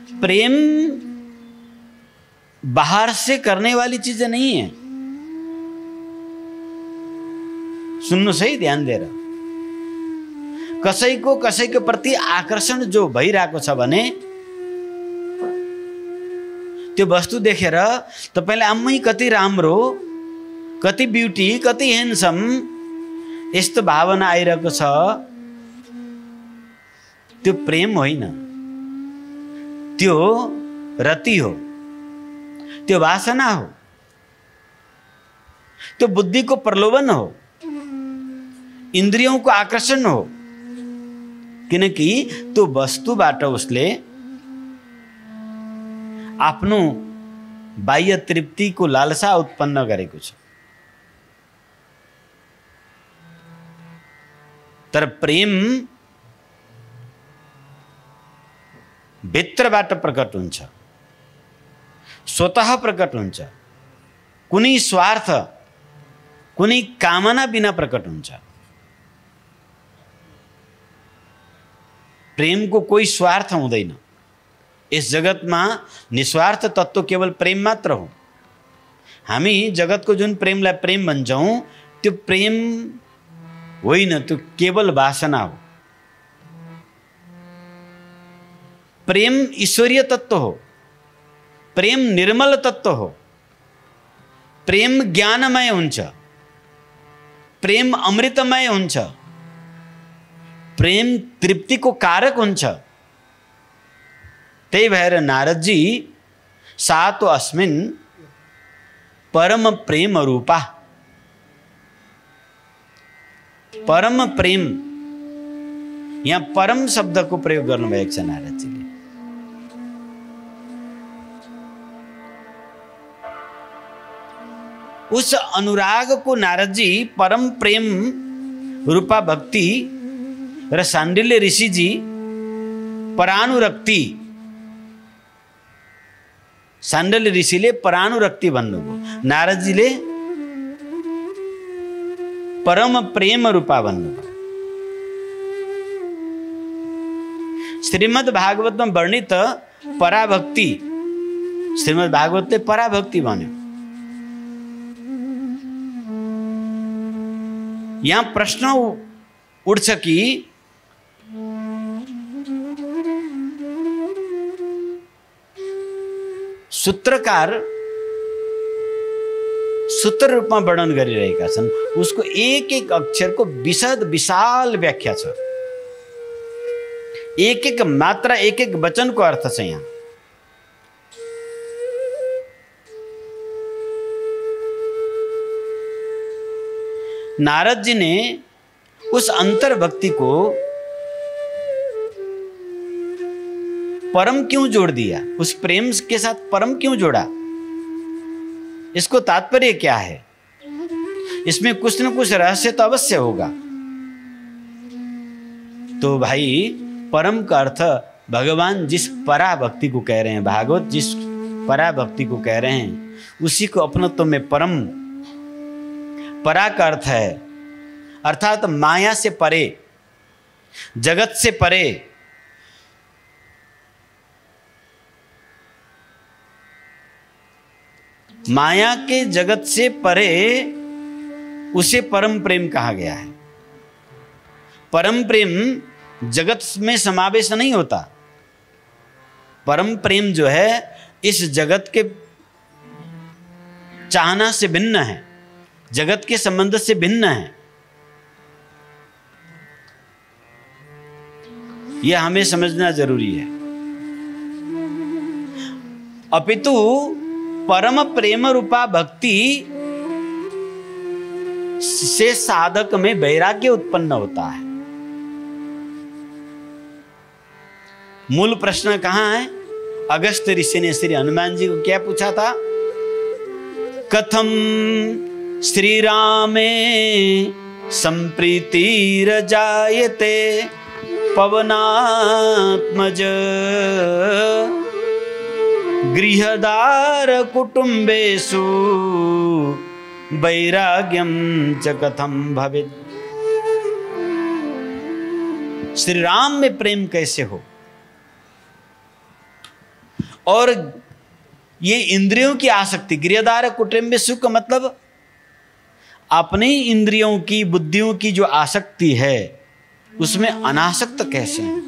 प्रेम बाहर से करने वाली चीजें नहीं है। सुन्नु सही, ध्यान दिएर। कसैको कसैको प्रति आकर्षण जो भइरहेको छ भने त्यो वस्तु देखेर तपाईले आम्मै कति राम्रो, कति ब्युटी, कति ह्यान्डसम, यस्तो भावना आइरहेको छ, त्यो प्रेम होइन, त्यो रति हो, त्यो वासना हो, त्यो बुद्धिको प्रलोभन हो, इन्द्रियों को आकर्षण हो। किनकि त्यो वस्तुबाट उसले आफ्नो बाह्य तृप्तिको लालसा उत्पन्न गरेको छ। तर प्रेम भित्रबाट प्रकट हुन्छ, स्वतः प्रकट हुन्छ, कुनै स्वार्थ, कुनै कामना बिना प्रकट हुन्छ। प्रेम को कोई स्वार्थ हुँदैन। इस जगत में निस्वार्थ तत्व केवल प्रेम मात्र हो। हामी जगत को जुन प्रेमलाई प्रेम भन्छौं त्यो प्रेम होइन, त्यो केवल वासना हो। प्रेम ईश्वरीय तत्व हो, प्रेम निर्मल तत्व हो, प्रेम ज्ञानमय हुन्छ, प्रेम अमृतमय हुन्छ, प्रेम तृप्ति को कारक हुन्छ। त्यही भएर नारदजी सातो अस्मिन् परम प्रेम रूपा, परम प्रेम, यहाँ परम शब्द को प्रयोग गर्नुभएको छ नारदजीले। उस अनुराग को नारदजी परम प्रेम रूपा भक्ति र शाण्डिल्य ऋषि जी परानुरक्ति, शाण्डिल्य ऋषिले परानुरक्ति भन्नुभयो, नारदजीले परम प्रेम रूपा भन्नुभयो। श्रीमद् भागवत में वर्णित पराभक्ति, श्रीमद् भागवतले पराभक्ति भन्यो। यहाँ प्रश्न उठ्छ कि सूत्रकार सूत्र रूप में वर्णन गरिरहेका छन्, उसको एक एक अक्षर को विशद विशाल व्याख्या छ, एक एक मात्रा, एक एक वचन को अर्थ छ। यहाँ नारद जी ने उस अंतर भक्ति को परम क्यों जोड़ दिया, उस प्रेम के साथ परम क्यों जोड़ा, इसको तात्पर्य क्या है? इसमें कुछ न कुछ रहस्य तो अवश्य होगा। तो भाई परम का अर्थ भगवान जिस पराभक्ति को कह रहे हैं, भागवत जिस पराभक्ति को कह रहे हैं, उसी को अपनत्व में परम, परा का अर्थ है अर्थात माया से परे, जगत से परे, माया के जगत से परे, उसे परम प्रेम कहा गया है। परम प्रेम जगत में समावेश नहीं होता। परम प्रेम जो है इस जगत के चाहना से भिन्न है, जगत के संबंध से भिन्न है। यह हमें समझना जरूरी है। अपितु परम प्रेम रूपा भक्ति से साधक में वैराग्य उत्पन्न होता है। मूल प्रश्न कहां है? अगस्त्य ऋषि ने श्री हनुमान जी को क्या पूछा था? कथम श्री रामे संप्रीतिर जायते पवनात्मज गृहदार कुटुंबेषु वैराग्यम च कथम भवेत्। श्री राम में प्रेम कैसे हो? और ये इंद्रियों की आसक्ति, गृहदार कुटुंब सुख का मतलब अपनी इंद्रियों की, बुद्धियों की जो आसक्ति है उसमें अनासक्त कैसे हैं?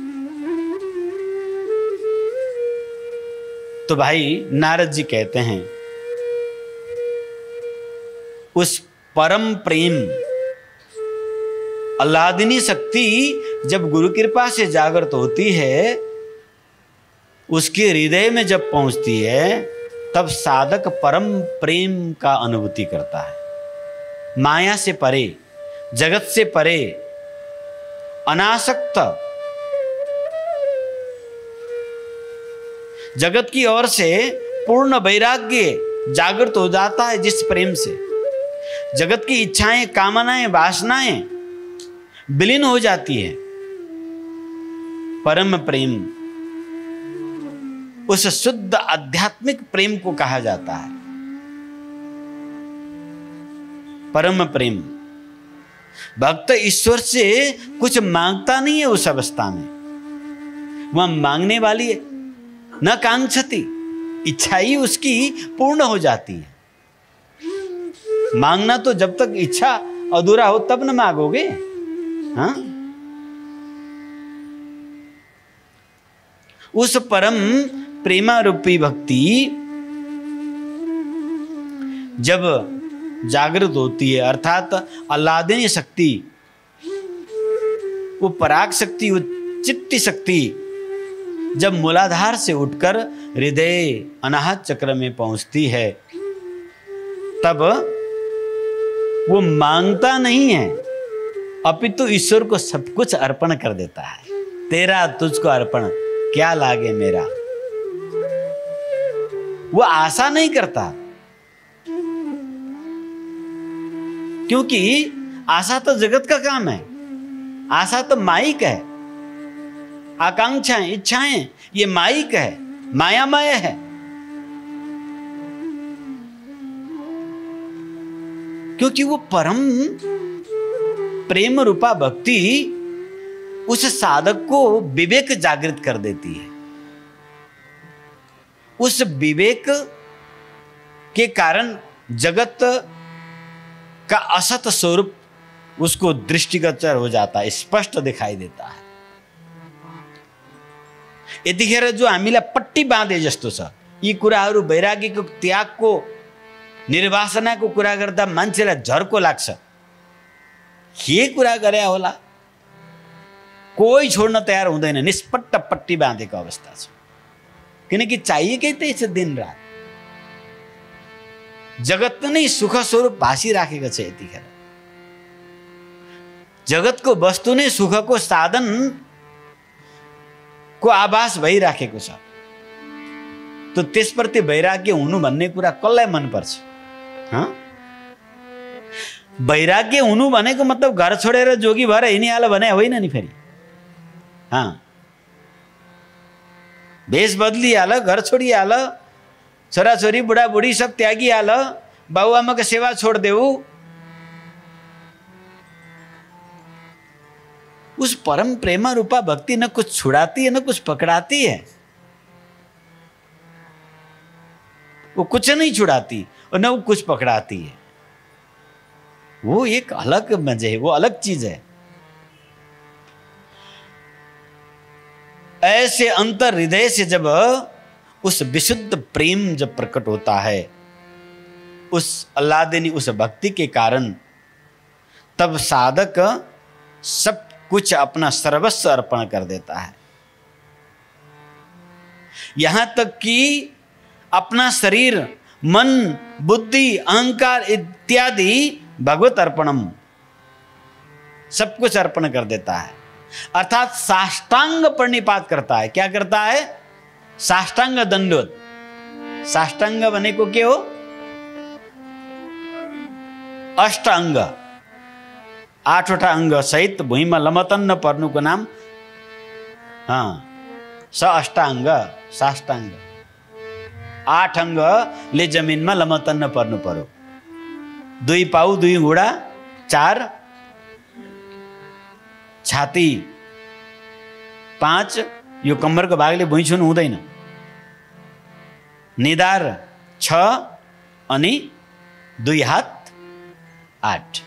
तो भाई नारद जी कहते हैं उस परम प्रेम आह्लादिनी शक्ति जब गुरु कृपा से जागृत होती है, उसके हृदय में जब पहुंचती है, तब साधक परम प्रेम का अनुभूति करता है। माया से परे, जगत से परे, अनासक्त, जगत की ओर से पूर्ण वैराग्य जागृत हो जाता है। जिस प्रेम से जगत की इच्छाएं, कामनाएं, वासनाएं विलीन हो जाती है, परम प्रेम, उस शुद्ध आध्यात्मिक प्रेम को कहा जाता है परम प्रेम। भक्त ईश्वर से कुछ मांगता नहीं है उस अवस्था में, वह मांगने वाली है, न कांक्षति, इच्छा ही उसकी पूर्ण हो जाती है। मांगना तो जब तक इच्छा अधूरा हो तब न मांगोगे। हाँ, उस परम प्रेमा रूपी भक्ति जब जागृत होती है, अर्थात आह्लादिनी शक्ति, वो पराग शक्ति, वो चित्त शक्ति जब मूलाधार से उठकर हृदय अनाहत चक्र में पहुंचती है, तब वो मांगता नहीं है, अपितु ईश्वर को सब कुछ अर्पण कर देता है। तेरा तुझको अर्पण, क्या लागे मेरा। वो आशा नहीं करता, क्योंकि आशा तो जगत का काम है, आशा तो माइक है, आकांक्षाएं, इच्छाएं ये माइक है, मायामय है। क्योंकि वो परम प्रेम रूपा भक्ति उस साधक को विवेक जागृत कर देती है। उस विवेक के कारण जगत का असत स्वरूप उसको दृष्टिगोचर हो जाता है, स्पष्ट दिखाई देता है। यतिखेर जो हामीलाई पट्टी बाँधे जस्तो छ, यी कुराहरू वैराग्यको त्यागको निर्वासनाको कुरा गर्दा मान्छेलाई झर्को लाग्छ। के कुरा गरे होला, कोही छोड्न तयार हुँदैन, निष्पट्ट पट्टी बाँधेको अवस्था छ। किनकि चाहिएकै त्यही छ दिन रात। जगत नै सुख स्वरूप भासिराखेको छ यतिखेर। जगतको वस्तु नै सुखको साधन को आभास भइराखेको छ। तो त्यसप्रति वैराग्य हुनु भन्ने कुरा कसलाई मन पर्छ? वैराग्य हुनु भनेको मतलब घर छोडेर जोगी भएर हिँडिहाल्यो भने होइन नि। फेरि भेष बदलिहाल्यो, घर छोडिहाल्यो, छोराछोरी बुढाबुढी सब त्यागिहाल्यो, बाबुआमाको सेवा छोडिदेऊ। उस परम प्रेमा रूपा भक्ति न कुछ छुड़ाती है न कुछ पकड़ाती है। वो कुछ नहीं छुड़ाती और न वो कुछ पकड़ाती है। वो एक अलग मजे है, वो अलग चीज है। ऐसे अंतर हृदय से जब उस विशुद्ध प्रेम जब प्रकट होता है, उस आह्लादिनी उस भक्ति के कारण, तब साधक सब कुछ अपना सर्वस्व अर्पण कर देता है। यहां तक कि अपना शरीर, मन, बुद्धि, अहंकार इत्यादि भगवत अर्पणम, सब कुछ अर्पण कर देता है। अर्थात साष्टांग प्रणिपात करता है। क्या करता है? साष्टांग दंडोत। साष्टांग भनेको के हो? अष्ट अंग, 8वटा अंग सहित भुइँमा लमतन्न पर्नुको नाम स अष्टांग, साष्टांग। 8 अंगले जमिनमा लमतन्न पर्नु पर्यो। 2 पाउ 2 घुँडा, 4 छाती, 5 यो कम्मरको भागले भुइँ छुनु हुँदैन। निधार 6 अनि 2 हात 8।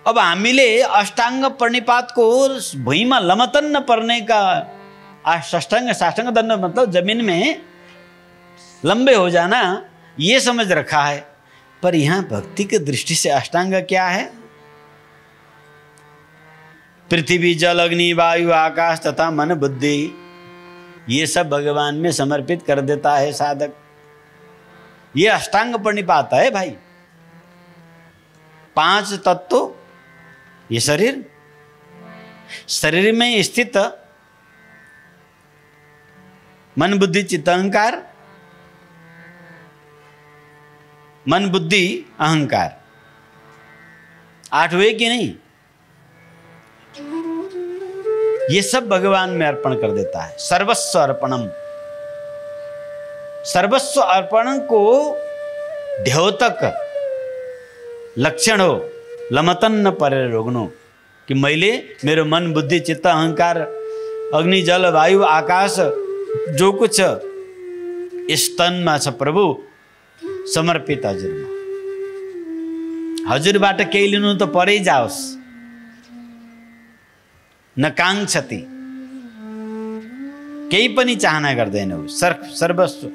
अब हामीले अष्टांग प्रणिपात को भुइँमा लमतन्न पर्ने का साष्टांग दंड मतलब जमीन में लंबे हो जाना ये समझ रखा है, पर यहाँ भक्ति की दृष्टि से अष्टांग क्या है? पृथ्वी जल अग्नि वायु आकाश तथा मन बुद्धि, ये सब भगवान में समर्पित कर देता है साधक। ये अष्टांग प्रणिपात है भाई। 5 तत्व, ये शरीर, शरीर में स्थित मन बुद्धि चित्त अहंकार, मन बुद्धि अहंकार 8 हुए कि नहीं? ये सब भगवान में अर्पण कर देता है। सर्वस्व अर्पणम, सर्वस्व अर्पण को द्योतक लक्षण हो लमतन्न परे रोगनो, कि मैले मेरो मन बुद्धि चित्त अहंकार अग्नि जल वायु आकाश जो कुछ इस तन में छ प्रभु समर्पित हजुरमा। हजुरबाट केही लिनु त परै जाओस्, न काङ्क्षति, केही पनि चाहना गर्दैन। सर्वस्व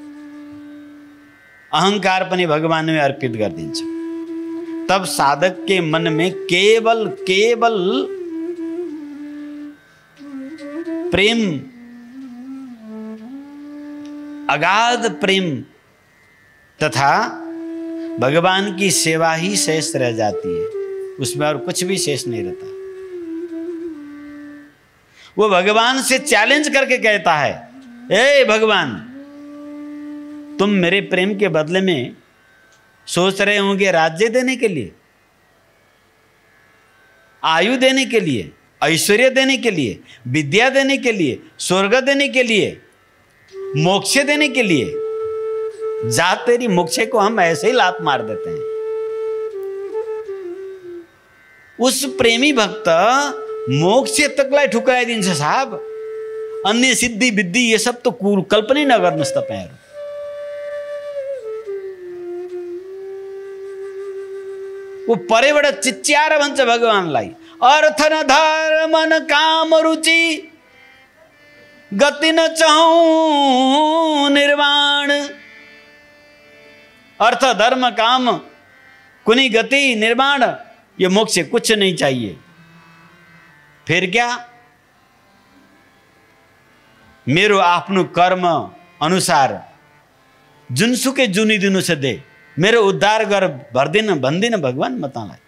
अहंकार पनि भगवान में अर्पित गरिदिन्छ। तब साधक के मन में केवल प्रेम, अगाध प्रेम तथा भगवान की सेवा ही शेष रह जाती है, उसमें और कुछ भी शेष नहीं रहता। वो भगवान से चैलेंज करके कहता है, ए भगवान, तुम मेरे प्रेम के बदले में सोच रहे होंगे राज्य देने के लिए, आयु देने के लिए, ऐश्वर्य देने के लिए, विद्या देने के लिए, स्वर्ग देने के लिए, मोक्ष देने के लिए। जा तेरी मोक्ष को हम ऐसे ही लात मार देते हैं। उस प्रेमी भक्त मोक्ष तकलाई ठुक्राइदिन्छ साहब। अन्य सिद्धि विद्धि ये सब तो कल्पनै नगर्नुस् तपाईहरु। वो परेबाट चिच्याएर भन्छ भगवानलाई, अर्थ न धर्म न काम रुचि, गति न चाहूं निर्वाण। अर्थ धर्म काम कुनी गति निर्माण, ये मोक्ष कुछ नहीं चाहिए। फिर क्या? मेरो आफ्नो कर्म अनुसार जुनसुकै जुनी दिनु छ दे, मेरो उद्धार गर भर्दिन भन्दिन भगवान म तँलाई,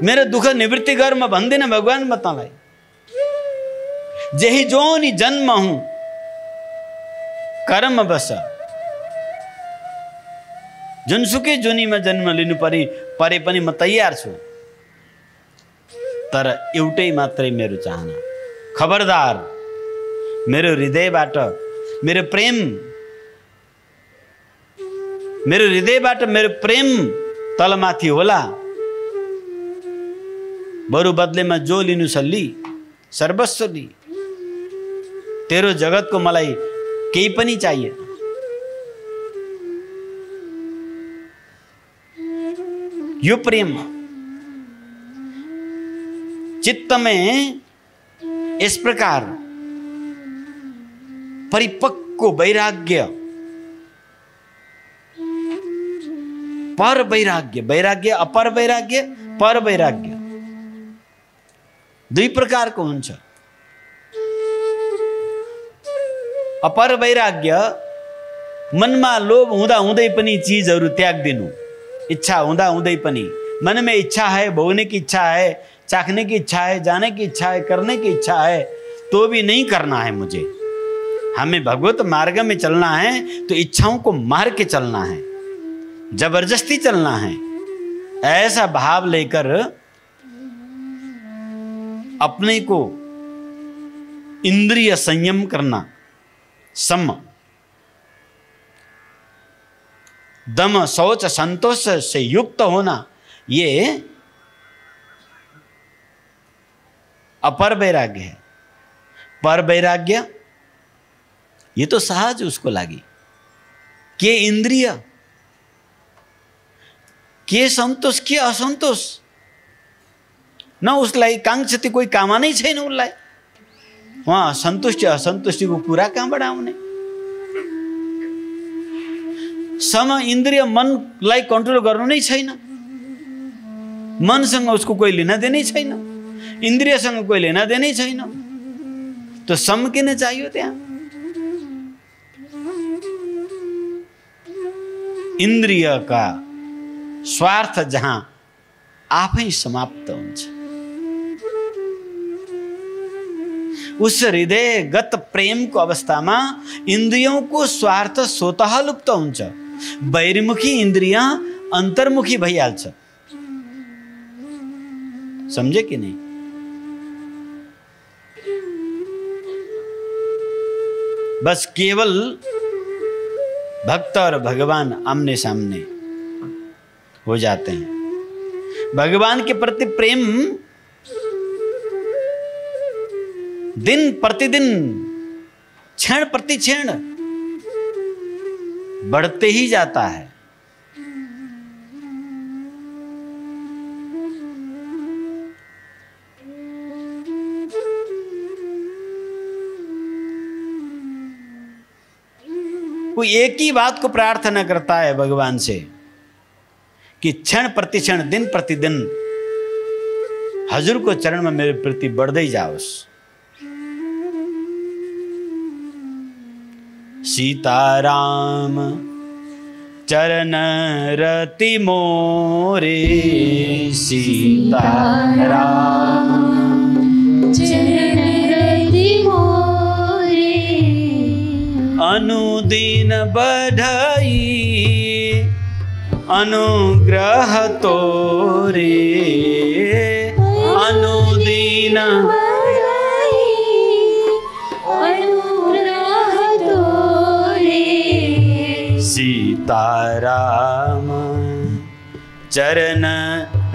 मेरो दुख निवृत्ति गर म भन्दिन भगवान म तँलाई। जेही जोनी जन्म हूं कर्म बस, जुनसुकै जुनीमा जन्म लिनु परे पनि म तयार छु, तर एउटै मात्रै मेरो चाहना, खबरदार मेरो हृदयबाट मेरो प्रेम तलमाथि होला। बरु बदलेमा जो लिनु छ लि, सर्वस्व लि, तेरो जगत को मलाई केही पनि चाहिए। यो प्रेम चित्त में इस प्रकार परिपक्व वैराग्य, पर वैराग्य, वैराग्य अपर वैराग्य, पर वैराग्य दुई प्रकार को हुन्छ। अपर वैराग्य मनमा लोभ हुँदा हुँदै पनि चीजहरू त्याग दिनु, इच्छा हुँदा हुँदै पनि मन में इच्छा है, भोगने की इच्छा है, चाखने की इच्छा है, जाने की इच्छा है, करने की इच्छा है, तो भी नहीं करना है मुझे। हमें भगवत मार्ग में चलना है तो इच्छाओं को मार के चलना है, जबरदस्ती चलना है। ऐसा भाव लेकर अपने को इंद्रिय संयम करना, सम, दम, शौच, संतोष से युक्त होना, ये अपर वैराग्य है। पर वैराग्य ये तो सहज उसको लागी। के इंद्रिय, के संतोष, के असंतोष न उसलाई कांक्षति, कोही कामनै छैन उसलाई। उहाँ सन्तुष्टि असन्तुष्टिको कुरा कहाँबाट आउने? सम इन्द्रिय मनलाई कन्ट्रोल गर्नु नै छैन। मनसँग उसको कोही लेना देनै छैन, इन्द्रियसँग कोही लेना देनै छैन। तो सम किन चाहियो त्यहाँ? इन्द्रियका स्वार्थ जहाँ आफै समाप्त हुन्छ, उस हृदयगत प्रेमको अवस्थामा इन्द्रियों स्वार्थ स्वतः लुप्त हुन्छ। बहिर्मुखी इन्द्रिय अन्तर्मुखी भइहाल्छ। समझे कि नहीं? बस केवल भक्त और भगवान आमने सामने हो जाते हैं। भगवान के प्रति प्रेम दिन प्रतिदिन, क्षण प्रति क्षण बढ़ते ही जाता है। कोई एक ही बात को प्रार्थना करता है भगवान से कि क्षण प्रति क्षण, दिन प्रतिदिन हजूर को चरण में मेरे प्रति बढ़ते ही जाओस। सीताराम चरण रति मोरे, सीताराम चरण रति मोरे, अनुदिन बढ़ई अनुग्रह तोरे, अनुदिन सीताराम चरण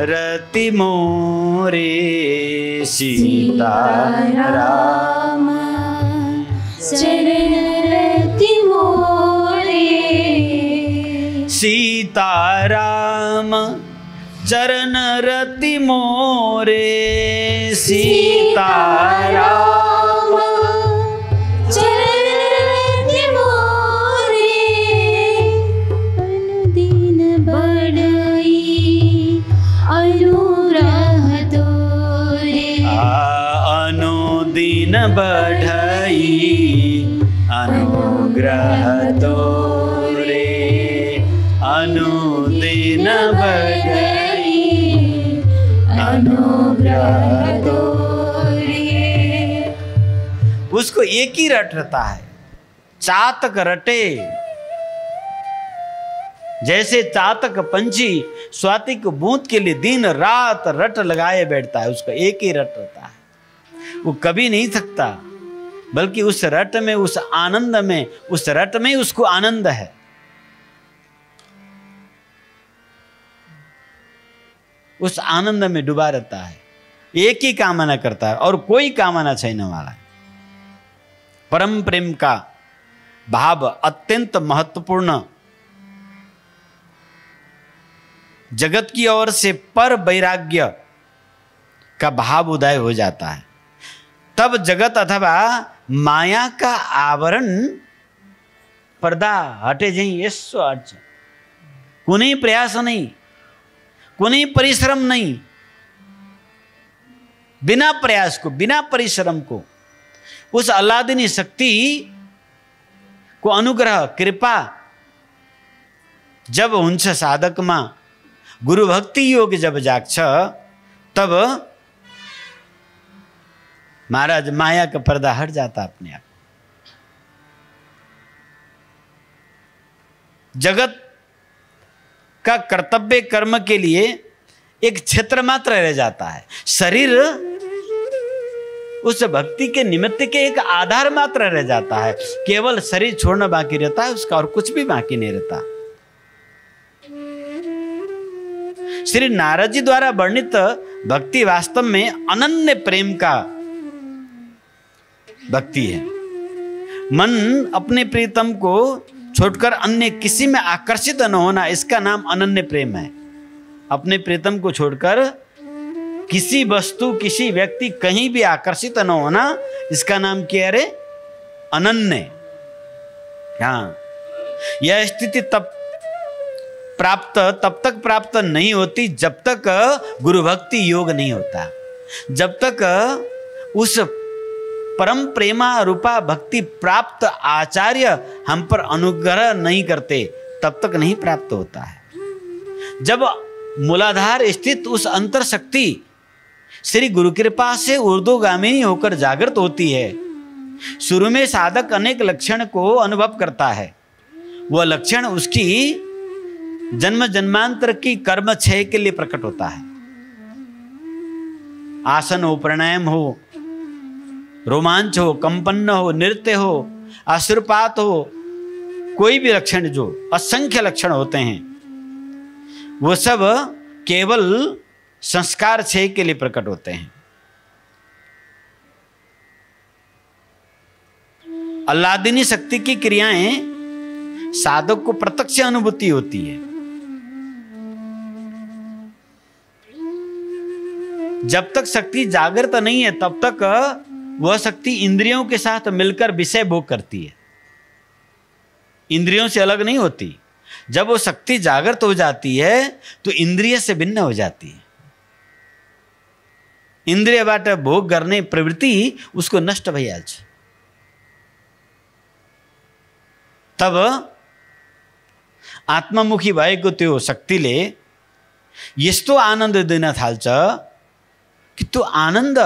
रति मोरे, सीताराम चरण रति मोरे, सीताराम चरण रति मोरे, सीताराम बढ़ई अनुग्रह तोरे, अनुदिन बढ़ई अनुग्रह तोरे। उसको एक ही रट रहता है, चातक रटे। जैसे चातक पंछी स्वाति को बूंद के लिए दिन रात रट लगाए बैठता है, उसका एक ही रट रहता है, वो कभी नहीं थकता। बल्कि उस रट में, उस आनंद में, उस रट में उसको आनंद है। उस आनंद में डूबा रहता है, एक ही कामना करता है और कोई कामना छैन वाला। परम प्रेम का भाव अत्यंत महत्वपूर्ण, जगत की ओर से पर वैराग्य का भाव उदय हो जाता है। तब जगत अथवा माया का आवरण पर्दा हटे झैं यसो हट्छ। कुनै प्रयास नहीं, कुनै परिश्रम नहीं, बिना प्रयास को, बिना परिश्रम को उस अल्लादिनी शक्ति को अनुग्रह कृपा जब हुन्छ साधकमा, गुरु भक्ति योग जब जाग्छ, तब महाराज माया का पर्दा हट जाता अपने आप। जगत का कर्तव्य कर्म के लिए एक क्षेत्र मात्र रह जाता है। शरीर उस भक्ति के निमित्त के एक आधार मात्र रह जाता है। केवल शरीर छोड़ना बाकी रहता है, उसका और कुछ भी बाकी नहीं रहता। श्री नारद जी द्वारा वर्णित भक्ति वास्तव में अनन्य प्रेम का भक्ति है। मन अपने प्रीतम को छोड़कर अन्य किसी में आकर्षित न होना, इसका नाम अनन्य प्रेम है। अपने प्रीतम को छोड़कर किसी वस्तु, किसी व्यक्ति, कहीं भी आकर्षित न होना, इसका नाम क्या है? अनन्य। हाँ, यह स्थिति तब तक प्राप्त नहीं होती जब तक गुरु भक्ति योग नहीं होता। जब तक उस परम प्रेमा रूपा भक्ति प्राप्त आचार्य हम पर अनुग्रह नहीं करते, तब तक नहीं प्राप्त होता है। जब मूलाधार स्थित उस अंतर शक्ति श्री गुरु कृपा से ऊर्ध्वगामिनी होकर जागृत होती है, शुरू में साधक अनेक लक्षण को अनुभव करता है। वह लक्षण उसकी जन्म जन्मांतर की कर्म क्षय के लिए प्रकट होता है। आसन हो, प्राणायाम हो, रोमांच हो, कंपन हो, नृत्य हो, अश्रुपात हो, कोई भी लक्षण, जो असंख्य लक्षण होते हैं, वो सब केवल संस्कार क्षय के लिए प्रकट होते हैं। आह्लादिनी शक्ति की क्रियाएं साधक को प्रत्यक्ष अनुभूति होती है। जब तक शक्ति जागृत नहीं है, तब तक वह शक्ति इंद्रियों के साथ मिलकर विषय भोग करती है, इंद्रियों से अलग नहीं होती। जब वो शक्ति जागृत हो जाती है तो इंद्रिय से भिन्न हो जाती है। इंद्रिय बाट भोग करने प्रवृत्ति उसको नष्ट भइहाल छ। तब आत्ममुखी भएको त्यो शक्तिले यस्तो आनन्द दिन थाल्छ कि त्यो आनन्द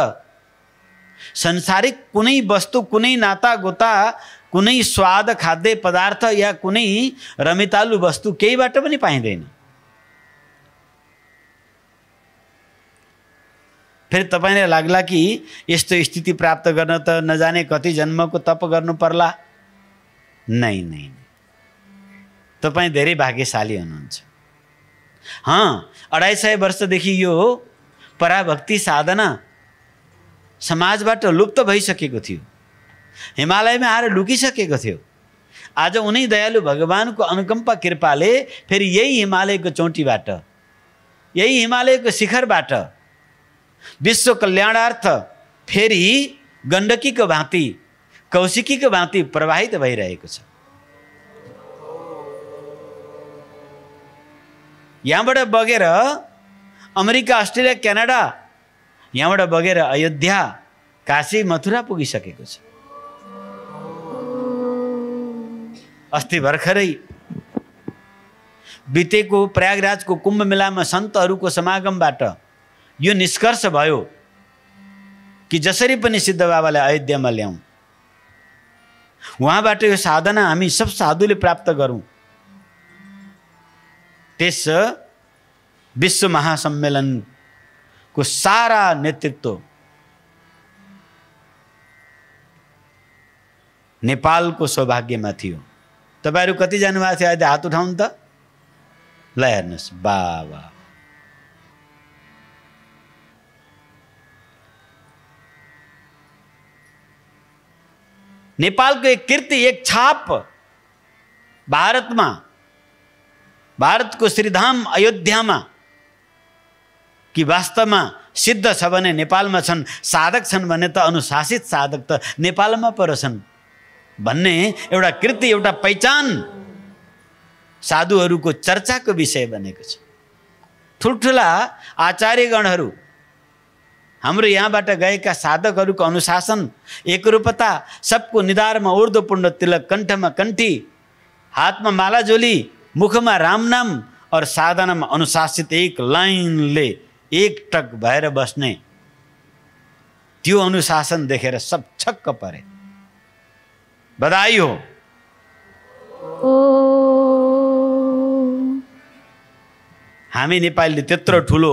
संसारिक कुनै वस्तु, कुनै नाता गोता, कुनै स्वाद खाद्य पदार्थ या कुनै रमितालु वस्तु केहीबाट पनि पाइँदैन। फेरि तपाईलाई लाग्ला कि यस्तो स्थिति प्राप्त गर्न त नजाने कति जन्मको तप गर्नु पर्ला। नहीं नहीं, तपाईँ धेरै भाग्यशाली हुनुहुन्छ। हाँ, 250 वर्षदेखि यो पराभक्ति साधना समाजबाट लुप्त भइसकेको थियो, हिमालयमा आएर लुकिसकेको थियो। आज उनी दयालु भगवानको अनुकम्पा कृपाले फेरि यही हिमालयको चोटीबाट, यही हिमालयको शिखरबाट विश्व कल्याणार्थ फेरि गण्डकीको भाँति, कौशिकीको भाँति प्रवाहित भइरहेको छ। यहाँबाट बगेर अमेरिका, अस्ट्रेलिया, क्यानाडा, यहाँबाट बगेर अयोध्या, काशी, मथुरा पुगिसकेको छ। अस्ति भर्खरै बितेको प्रयागराजको कुम्भ मेलामा सन्तहरूको समागमबाट यो निष्कर्ष भयो कि जसरी पनि सिद्ध बाबालाई अयोध्यामा ल्याउँ, उहाँबाट यो साधना हामी सब साधुले प्राप्त गरौँ। त्यस विश्व महासम्मेलनको सारा नेतृत्व नेपालको सौभाग्यमा थियो। तपाईहरु कति जानुभएको थियो? अहिले हात उठाउनु त। ल हेर्नुहोस्, बाबा नेपालको एक कीर्ति, एक छाप भारतमा, भारतको श्रीधाम अयोध्यामा कि वास्तवमा सिद्ध छ भने नेपालमा छन्, साधक छन् भने त अनुशासित साधक त नेपालमा पर छन् भन्ने एउटा कीर्ति, एउटा पहिचान साधुहरूको चर्चाको विषय बनेको छ। ठुल्ठुला आचार्यगणहरू, हाम्रो यहाँबाट गएका साधकहरूको अनुशासन, एकरूपता, सबको निधारमा ऊर्ध्वपुण्ड तिलक, कण्ठमा कण्ठी, हातमा मालाझोली, मुखमा राम नाम और साधनामा अनुशासित एक लाइनले एकटक भएर बस्ने, त्यो अनुशासन देखेर सब छक्क परे। बधाई हो। हामी नेपालीले त्यत्रो ठुलो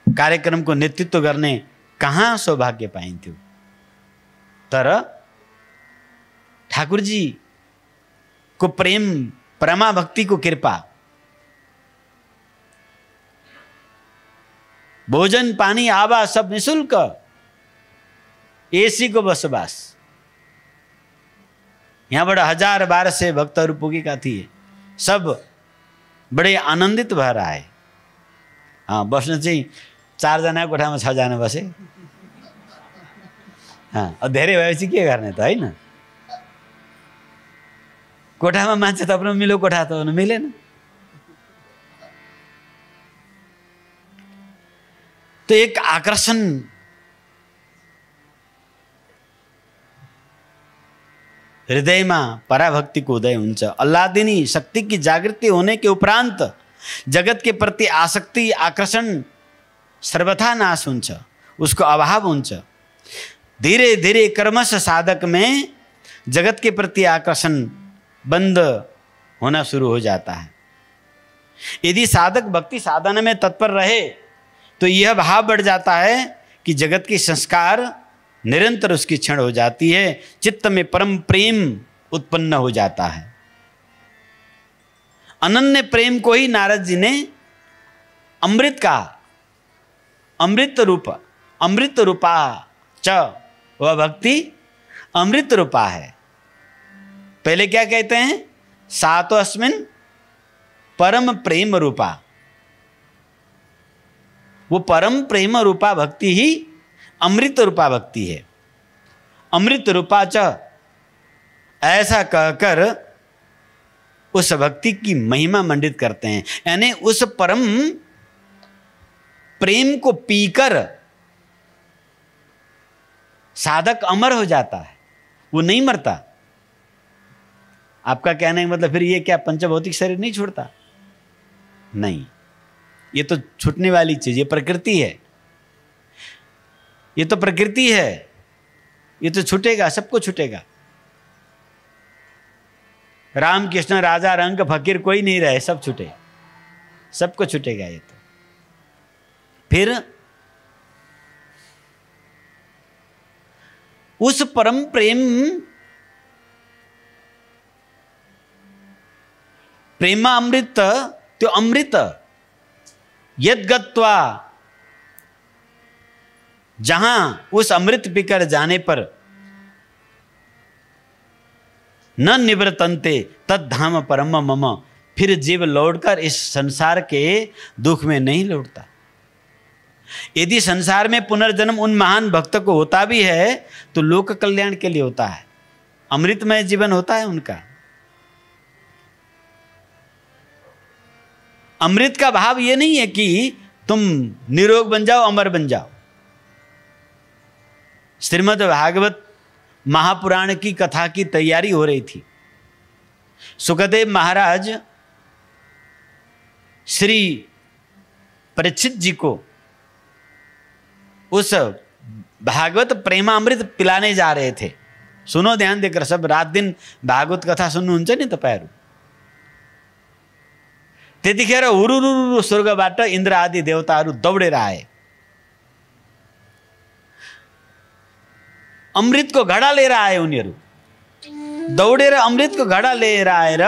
कार्यक्रमको नेतृत्व गर्ने कहाँ सौभाग्य पाइन्थ्यो। तर ठाकुरजी को प्रेम, प्रमा भक्ति को कृपा, भोजन पानी आवास सब निशुल्क, एसी को बसोबास, यहाँ बड़ा 1000-1200 भक्त रूपों की कथी है, सब बड़े आनन्दित भएर आए। बस्न चाहिँ 4 जना कोठामा 6 जना बसे। धेरै भएपछि के गर्ने त, होइन? कोठामा मान्छे थप्न मिलो, कोठा त मिलेन। तो एक आकर्षण हृदयमा पराभक्तिको उदय हुन्छ। अल्लादिनी शक्ति की जागृति होने के उपरांत जगत के प्रति आसक्ति, आकर्षण सर्वथा नाश हुन्छ, उसको अभाव हुन्छ। धीरे धीरे कर्मश साधक में जगत के प्रति आकर्षण बंद होना शुरू हो जाता है। यदि साधक भक्ति साधना में तत्पर रहे तो यह भाव बढ़ जाता है कि जगत की संस्कार निरंतर उसकी क्षण हो जाती है, चित्त में परम प्रेम उत्पन्न हो जाता है। अनन्य प्रेम को ही नारद जी ने अमृत का, अमृत रूपा च, वह भक्ति अमृत रूपा है। पहले क्या कहते हैं? सातो अस्मिन परम प्रेम रूपा। वो परम प्रेम रूपा भक्ति ही अमृत रूपा भक्ति है। अमृत रूपा च, ऐसा कहकर उस भक्ति की महिमा मंडित करते हैं। यानी उस परम प्रेम को पीकर साधक अमर हो जाता है, वो नहीं मरता। आपका कहने का मतलब फिर ये क्या पंचभौतिक शरीर नहीं छोड़ता? नहीं, ये तो छूटने वाली चीज, ये प्रकृति है, ये तो प्रकृति है, ये तो छूटेगा, सबको छूटेगा। राम कृष्ण राजा रंग फकीर कोई नहीं रहे, सब छूटे, सबको छूटेगा ये तो। फिर उस परम प्रेम, प्रेमा अमृत तो अमृत यद गत्वा, जहां उस अमृत पीकर जाने पर न निवृतन्ते तद धाम परम मम, फिर जीव लौटकर इस संसार के दुख में नहीं लौटता। यदि संसार में पुनर्जन्म उन महान भक्त को होता भी है तो लोक कल्याण के लिए होता है, अमृतमय जीवन होता है उनका। अमृत का भाव ये नहीं है कि तुम निरोग बन जाओ, अमर बन जाओ। श्रीमद् भागवत महापुराण की कथा की तैयारी हो रही थी। सुखदेव महाराज श्री परीक्षित जी को उस भागवत प्रेमामृत पिलाने जा रहे थे। सुनो ध्यान देकर, सब रात दिन भागवत कथा सुन्नुहुन्छ नि तपाईहरु। त्यतिखेर हुरुरुरु स्वर्गबाट इन्द्र आदि देवताहरू दौडेर आए। अमृत को घड़ा लिएर आए उनीहरू। दौडेर अमृत को घड़ा लिएर आएर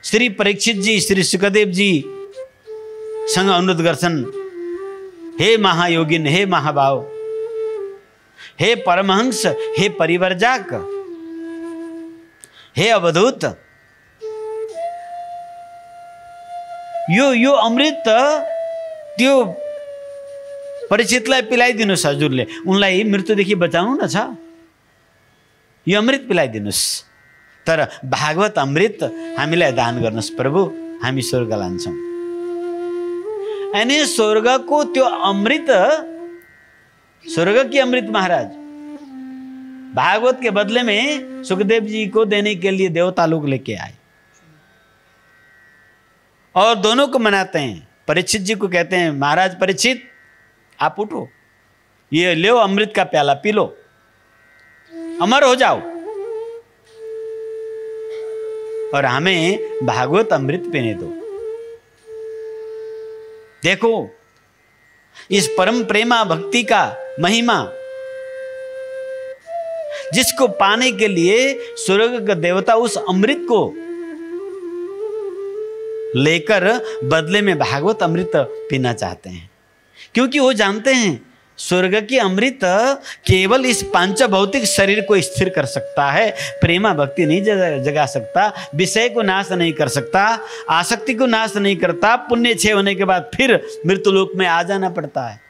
श्री परीक्षित जी, श्री सुखदेव जी सँग अनुरोध गर्छन्, हे महायोगिन, हे महाभाव, हे परमहंस, हे परिवर्जक, हे अवधूत, यो अमृत त्यो परीक्षितलाई पिलाइदिनुस् हजुरले, उनलाई मृत्युदेखि बचाउनु न छ, यो अमृत पिलाइदिनुस्। तर भागवत अमृत हामीलाई दान गर्नुस् प्रभु, हामी स्वर्ग लान्छौँ। यानी स्वर्ग को त्यो अमृत, स्वर्ग की अमृत महाराज भागवत के बदले में सुखदेव जी को देने के लिए देवता लोग लेके आए और दोनों को मनाते हैं। परीक्षित जी को कहते हैं, महाराज परीक्षित आप उठो, ये लो अमृत का प्याला पी लो, अमर हो जाओ और हमें भागवत अमृत पीने दो। देखो इस परम प्रेमा भक्ति का महिमा, जिसको पाने के लिए स्वर्ग का देवता उस अमृत को लेकर बदले में भागवत अमृत पीना चाहते हैं, क्योंकि वो जानते हैं स्वर्ग की अमृत केवल इस पांच भौतिक शरीर को स्थिर कर सकता है। प्रेमा भक्ति नहीं जगा सकता, विषय को नाश नहीं कर सकता, आसक्ति को नाश नहीं करता। पुण्य क्षय होने के बाद फिर मृत्यु लोक में आ जाना पड़ता है।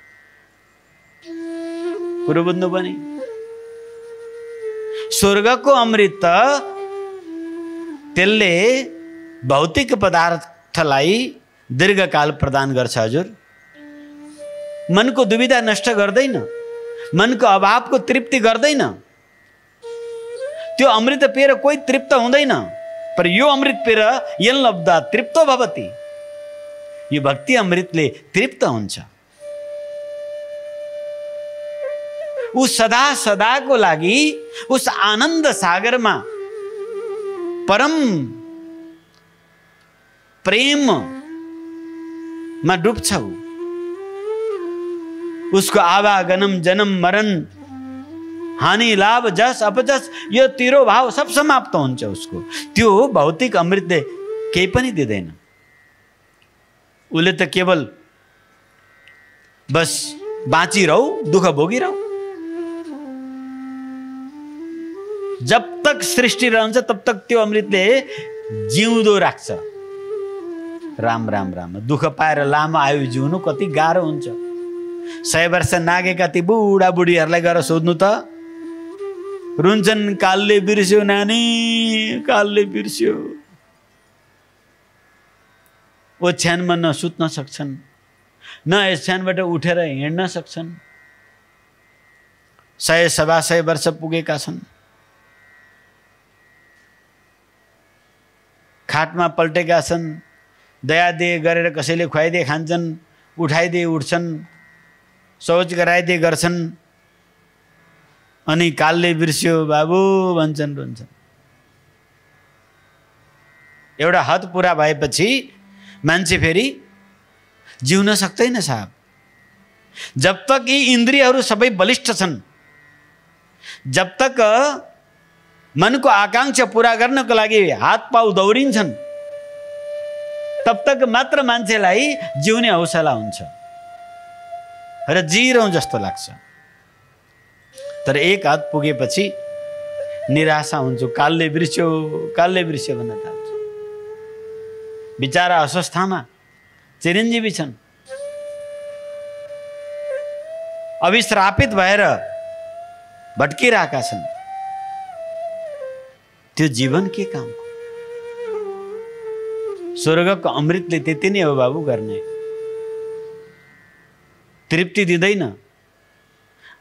कुरो बुझ्नु पनि स्वर्गको अमृत त्यसले भौतिक पदार्थलाई दीर्घकाल प्रदान गर्छ। हजुर, मनको दुविधा नष्ट गर्दैन, मनको अभावको तृप्ति गर्दैन। त्यो अमृत पिएर कोही तृप्त हुँदैन, पर यो अमृत पिएर यन लब्धा तृप्तो भवति। यो भक्ति अमृतले तृप्त हुन्छ। उस सदा सदाको लागि उस आनन्द सागरमा परम प्रेममा डुब्छ। उसको आवागमन, जन्म मरण, हानि लाभ, जस अपजस, यो तिरो भाव सब समाप्त हुन्छ उसको। त्यो भौतिक अमृतले केही पनि दिँदैन। उसले त केवल बस बाँचिरहौ, दुःख भोगिरहौ। जब तक सृष्टि रहन्छ तब तक त्यो अमृतले जिउँदो राख्छ। राम राम राम। दुःख पाएर लामो आयु जिउनु कति गाह्रो हुन्छ। 100 वर्ष नागेका ती बुढा बुढीहरूलाई गएर सोध्नु त, रुन्छन्, कालले बिर्स्यो नानी, कालले बिर्स्यो। ओछ्यानमा न सुत्न सक्छन्, न ओछ्यानबाट उठेर हिँड्न सक्छन्। 100-125 वर्ष पुगेका छन्। खाटमा पल्टेका छन्। दयादे गरेर कसैले खुवाइदिए खान्छन्, उठाइदिए उठ्छन्, शौच गराइदिए गर्छन्। अनि कालले बिर्स्यो बाबु भन्छन्, रुन्छन्। एउटा हद पुरा भएपछि मान्छे फेरि जिउन सक्दैन साहब। जब तक यी इन्द्रियहरू सबै बलिष्ठ छन्, जब तक मनको आकांक्षा पूरा गर्नको लागि हात पाउ दौडिन्छन्, तब तक मात्र मान्छेलाई जिउने हौसला हुन्छ र जिरौँ जस्तो लाग्छ। तर एक हात पुगेपछि निराशा हुन्छ। कालले बिर्स्यो, कालले बिर्स्यो भन्न थाल्छ। बिचारा अस्वस्थामा चिरञ्जीवी छन्, अभिश्रापित भएर भट्किरहेका छन्। त्यो जीवन के काम? स्वर्गको अमृतले त्यति नै हो बाबु गर्ने। तृप्ति दिँदैन,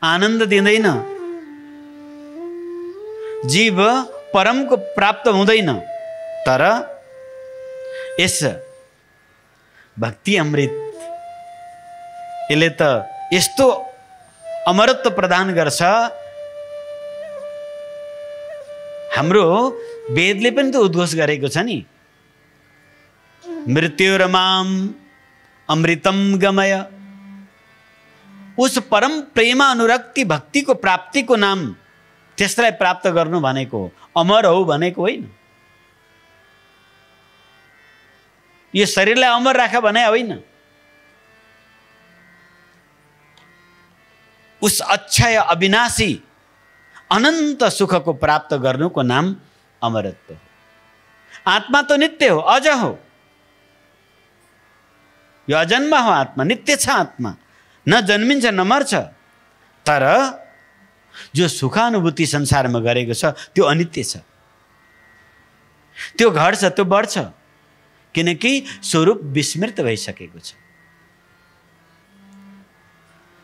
आनन्द दिँदैन, जीव परमको प्राप्त हुँदैन। तर यस भक्ति अमृत यसले त यस्तो अमरत्व प्रदान गर्छ। हाम्रो वेदले पनि त उद्घोष गरेको छ नि, मृत्युरमाम अमृतम गमय। उस परम प्रेम अनुरक्ति भक्ति को प्राप्ति को नाम त्यसलाई प्राप्त गर्नु भनेको अमर हो भनेको होइन। यो शरीरलाई अमर राख भने होइन। उस अक्षय अविनाशी अनंत सुख को प्राप्त गर्नुको नाम अमरत्व हो। आत्मा तो नित्य हो, अज हो, यो अजन्म हो। आत्मा नित्य छ। आत्मा न जन्मिन्छ न मर्छ। तर जो सुखानुभूति संसारमा गरेको छ त्यो अनित्य छ। त्यो घट्छ, त्यो बढ्छ, किनकि स्वरूप विस्मृत भइसकेको छ।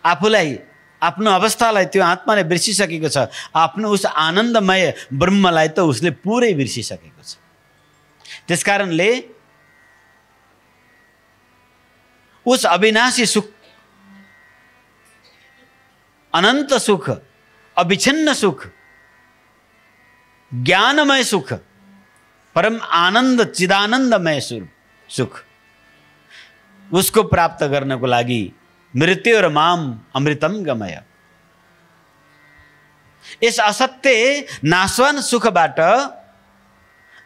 आफूलाई, आफ्नो अवस्थालाई त्यो आत्माले बिर्सिसकेको छ। आफ्नो उस आनन्दमय ब्रह्मलाई त उसले पुरै बिर्सिसकेको छ। त्यसकारणले उस अविनाशी सुख, अनंत सुख, अविच्छिन्न सुख, ज्ञानमय सुख, परम आनंद चिदानंदमय सुख, उसको प्राप्त गर्नको लागि मृत्यु र माम अमृतम गमय। यस असत्य नाशवान सुखबाट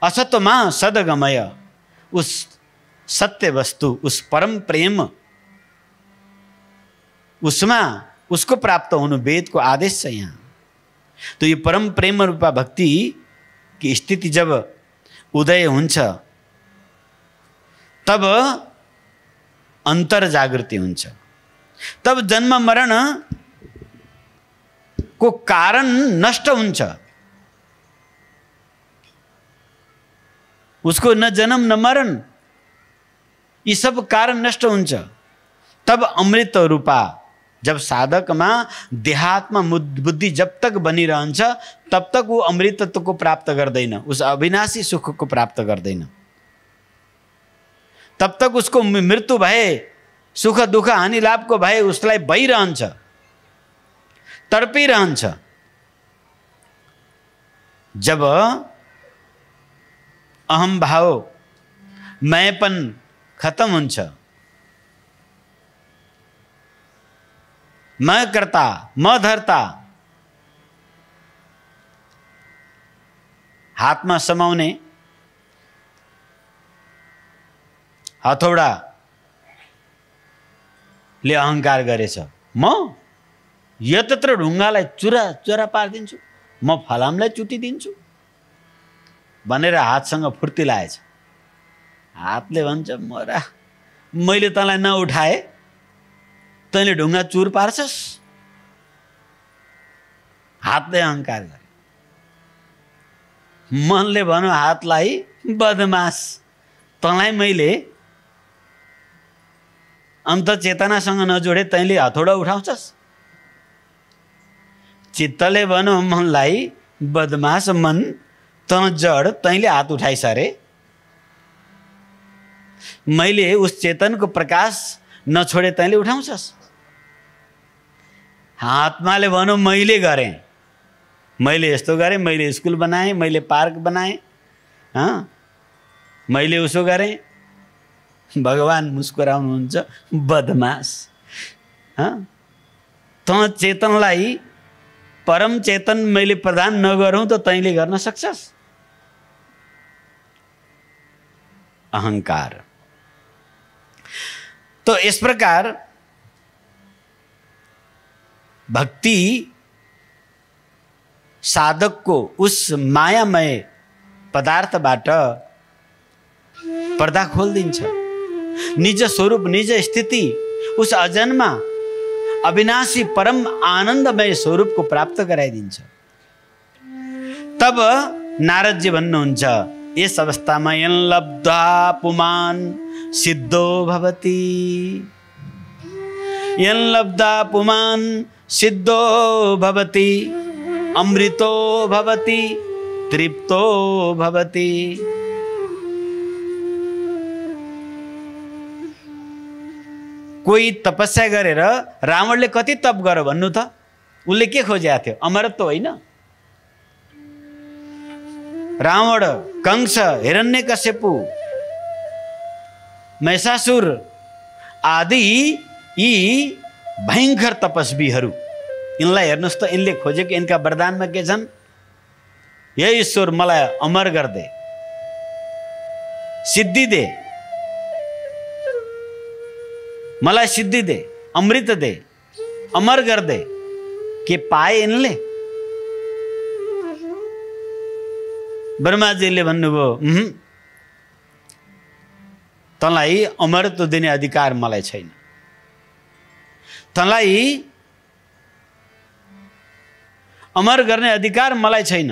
असतमा सदगमय, उस सत्य वस्तु, उस परम प्रेम, उसमा उसको प्राप्त हुनु वेदको आदेश छ यहाँ। तो यो परम प्रेम रूपा भक्ति की स्थिति जब उदय हुन्छ तब अंतर जागृति हुन्छ, तब जन्म मरण को कारण नष्ट हुन्छ। उसको न जन्म न मरण ये सब कारण नष्ट हुन्छ। तब अमृत रूपा जब साधक में देहात्म बुद्धि जब तक बनिरहन्छ तब तक वो अमृतत्व को प्राप्त गर्दैन, उस अविनाशी सुख को प्राप्त गर्दैन। तब तक उसको मृत्यु भए, सुख दुख हानि लाभ को भए उसलाई भइरहन्छ, तडपिरहन्छ। जब अहम भाव मैंपन खत्म हुन्छ, मैं करता म धरता, हातमा समाउने हथौडा ले अहंकार गरेछ। म यत्र ढुङ्गालाई चुरा चुरा पारिदिन्छु, म फलामलाई चुटिदिन्छु भनेर हातसँग फुर्ती लाएछ। हातले भन्छ मरा, मैले तँलाई नउठाए तैँले ढुङ्गा चुर पार्छस्। हातले अहंकार गरे। मनले भन्यो हातलाई बदमास, तँलाई मैले अन्त चेतनासँग नजोडे तैँले हथौडा उठाउँछस्। चित्तले भन्यो मनलाई बदमास, मन तँ जड, तैँले हात उठाइसरे। मैले उस चेतन को प्रकाश नछोडे तैँले उठाउँछस्। आत्माले भन्यो मैले गरेँ, मैले यस्तो गरेँ, मैले स्कुल बनाएँ, मैले पार्क बनाएँ, मैले उसो गरेँ। भगवान मुस्कुराउनुहुन्छ, बदमास, तँ चेतनलाई परम चेतन मैले प्रदान नगरौँ त तैँले गर्न सक्छस्। अहंकार। तो इस प्रकार भक्ति साधक को उस मायामय पदार्थबाट पर्दा खोलिदिन्छ। निज स्वरूप, निज स्थिति, उस अजन्मा अविनाशी परम आनंदमय स्वरूप को प्राप्त गराइदिन्छ। तब नारद जी भन्नुहुन्छ, यस अवस्थामा यन लब्धा पुमान सिद्धो भवति, यन लब्धा पुमान सिद्धो भवति, अमृतो भवति, तृप्तो भवति। कोही तपस्या गरेर रावणले कति तप गर्यो भन्नु त? उसले के खोजेको थियो? अमरत्व होइन। रावण, कंस, हिरण्यकश्यपु, महिषासुर आदि यी भयंकर तपस्वीहरू, यिनलाई हेर्नुस् त, यिनले खोजेको यिनका वरदानमा के छन्? हे ईश्वर मलाई अमर गर्दे, सिद्धि दे, मलाई सिद्धि दे, अमृत दे, अमर कर दे। के पाए इनले? ब्रह्माजीले भन्नुभयो, तँलाई अमरत्व दिने अधिकार मलाई छैन, तँलाई अमर गर्ने अधिकार मलाई छैन।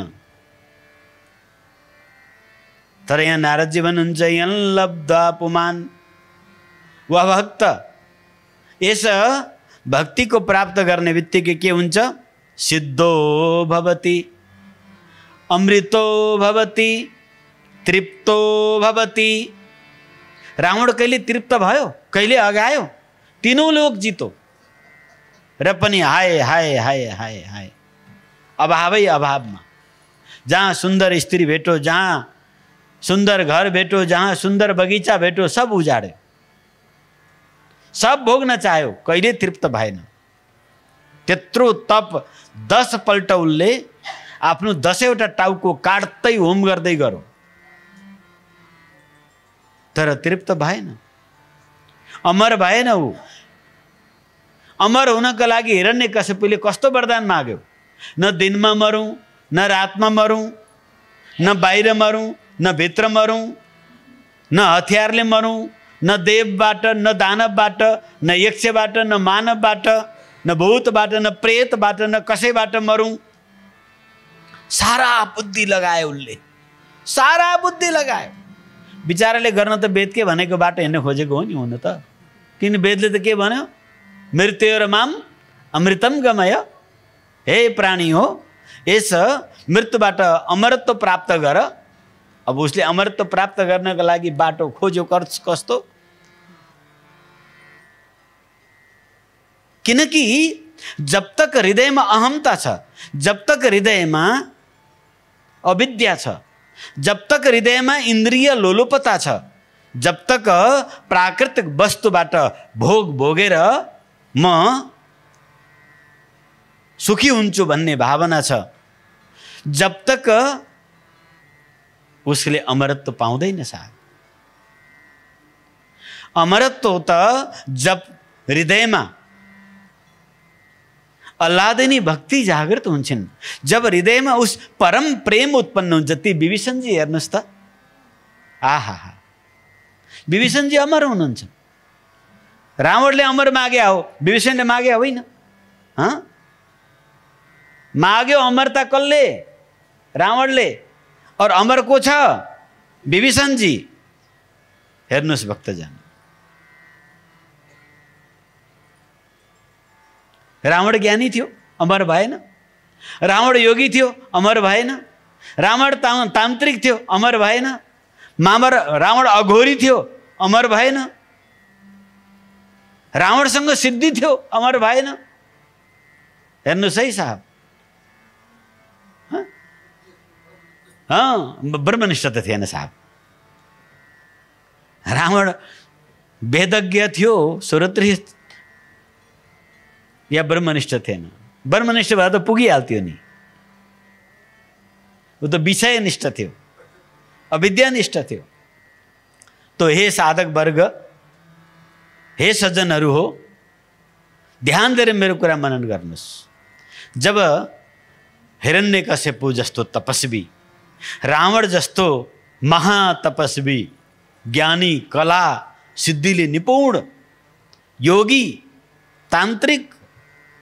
तर यहाँ नारदजी भन्नुहुन्छ, यन लब्धा पुमान, वह भक्त यस भक्ति को प्राप्त गर्ने बित्तिकै के हुन्छ? सिद्धो भवति, अमृतो भवति, तृप्तो भवति। रावण कहिले तृप्त भयो, कहिले अगायो, तीनों लोक जितो र पनि हाय हाय हाय हाय हाय, अभावै अभावमा। जहाँ सुन्दर स्त्री भेटो, जहाँ सुन्दर घर भेटो, जहाँ सुन्दर बगैँचा भेटो, सब उजाड्यो, सब भोग्न चाह्यो, कहिले तृप्त भएन। त्यत्रो तप 10 पल्ट उसले आफ्नो 10वटा टाउको काट्दै होम गर्दै गरो, तर तृप्त भएन, अमर भएन ऊ। अमर हुनका लागि हिरण्यकश्यपले कस्तो वरदान माग्यो? न दिनमा मरौँ, न रातमा मरौँ, न बाहिर मरौँ, न भित्र मरौँ, न हतियारले मरौँ, न देवबाट, न दानवबाट, न यक्षबाट, न मानवबाट, न भूतबाट, न प्रेतबाट, न कसैबाट मरौँ। सारा बुद्धि लगायो उनले, सारा बुद्धि लगायो। बिचाराले गर्न त वेदके भनेको बाटो हिँड्न खोजेको हो नि, हुन त। किन वेदले त के भन्यो? मृत्युर्माम अमृतम गमय। हे प्राणी हो, यस मृत्युबाट अमरत्व प्राप्त गर। अब उसले अमरत्व प्राप्त गर्नको लागि बाटो खोज्यो कस्तो? किनकि जब तक हृदयमा अहमता छ, जब तक हृदयमा अविद्या छ, जब तक हृदयमा इन्द्रिय लोलुपता छ, जब तक प्राकृतिक वस्तुबाट भोग भोगेर म सुखी हुन्छु भन्ने भावना छ, जब तक उसले अमरत्व पाउँदैन साहब। अमरत्व त जब हृदयमा अल्लादिनी भक्ति जागृत हुन्छन्, जब हृदयमा उस परम प्रेम उत्पन्न हुन्छ। ती विभीषणजी हेर्नुहोस् त, आहा, विभीषणजी अमर हुनुहुन्छ। रावणले अमर मागे हो, विभीषणले मागे होइन। माग्यो अमरता कसले? रावणले। और अमर को छ? विभीषणजी। हेर्नुहोस् भक्तजन, रावण ज्ञानी थियो, अमर भएन। रावण योगी थियो, अमर भएन। रावण तान्त्रिक थियो, अमर भएन। रावण अघोरी थियो, अमर भएन। रावणसँग सिद्धि थियो, अमर भएन। हेर्नुहोस् है साहब, ब्रह्मनिष्ठ त थिएन साहब। रावण वेदज्ञ थियो, श्रोत्रिय या ब्रह्मनिष्ठ थिएन। ब्रह्मनिष्ठ भए त पुगिहाल्थ्यो नि, वो त विषयनिष्ठ थियो, अविद्यानिष्ठ थियो। तो हे साधक वर्ग, हे सज्जनहरू हो, ध्यान दिएर मेरो कुरा मनन गर्नुहोस्। जब हिरण्यकश्यपु जस्तो तपस्वी, रावण जस्तो महातपस्वी, ज्ञानी, कला सिद्धिले निपुण, योगी, तान्त्रिक,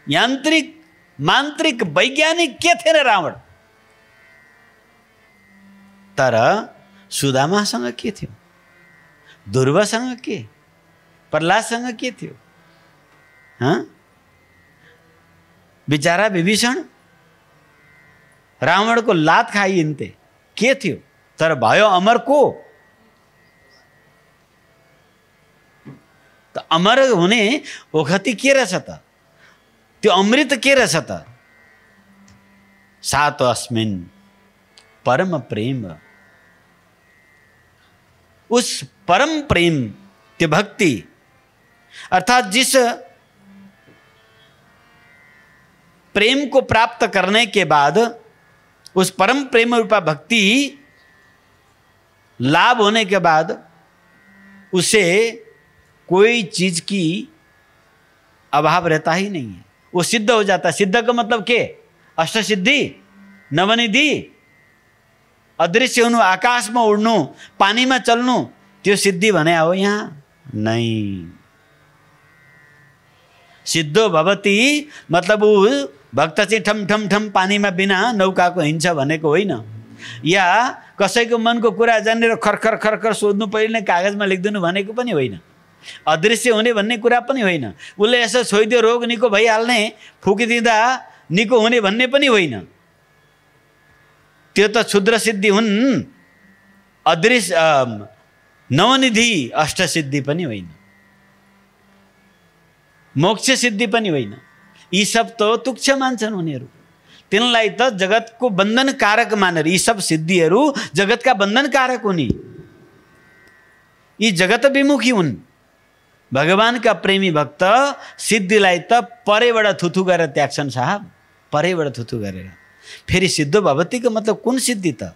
यांत्रिक, मान्त्रिक, वैज्ञानिक के थिएन रावण। तर सुदामासँग के थियो? ध्रुवसँग के? प्रहलादसँग के थियो? बिचारा विभीषण रावणको लात खाइन्थे, के थियो? तर भयो अमर को? त अमर हुने ओखती के रहेछ त? त्यो अमृत के रहेछ त? सात अस्मिन् परम प्रेम। उस परम प्रेम, त्यो भक्ति, अर्थात जिस प्रेम को प्राप्त करने के बाद, उस परम प्रेम रूपा भक्ति लाभ होने के बाद उसे कोई चीज की अभाव रहता ही नहीं है। वो सिद्ध हो जाता है। सिद्ध का मतलब के? अष्ट सिद्धि, नवनिधि, अदृश्य हुनु, आकाश में उड्नु, पानी में चल्नु, त्यो सिद्धि भने हो यहाँ नहीं। सिद्धो भवती मतलब ऊ भक्त चाहिँ ठम ठम ठम पानी में बिना नौका को हिंड्छ भनेको होइन, या कसैको मनको कुरा जानेर खरखर खरखर सोध्नु पहिले कागजमा लेखिदिनु भनेको पनि होइन। अदृश्य हुने भन्ने कुरा पनि होइन। उसले यसो छोइदियो रोग निको भइहाल्ने, फुकिदिँदा निको हुने भन्ने पनि होइन। त्यो त क्षुद्र सिद्धि हुन्, अदृश्य नवनिधि अष्ट सिद्धि पनि होइन, मोक्ष सिद्धि पनि होइन। यी सब त तुच्छ मान्छन् उनीहरू। तिनलाई त जगतको बन्धन कारक मानेर, यी सब सिद्धिहरू जगतका बन्धन कारक हुन्। यी जगत विमुखी हुन्। भगवानका प्रेमी भक्त सिद्धिलाई त परैबाट थुथु गरेर त्याग्छन् साहब, परैबाट थुथु गरेर। फेरि सिद्ध भवतीको मतलब कुन सिद्धि त?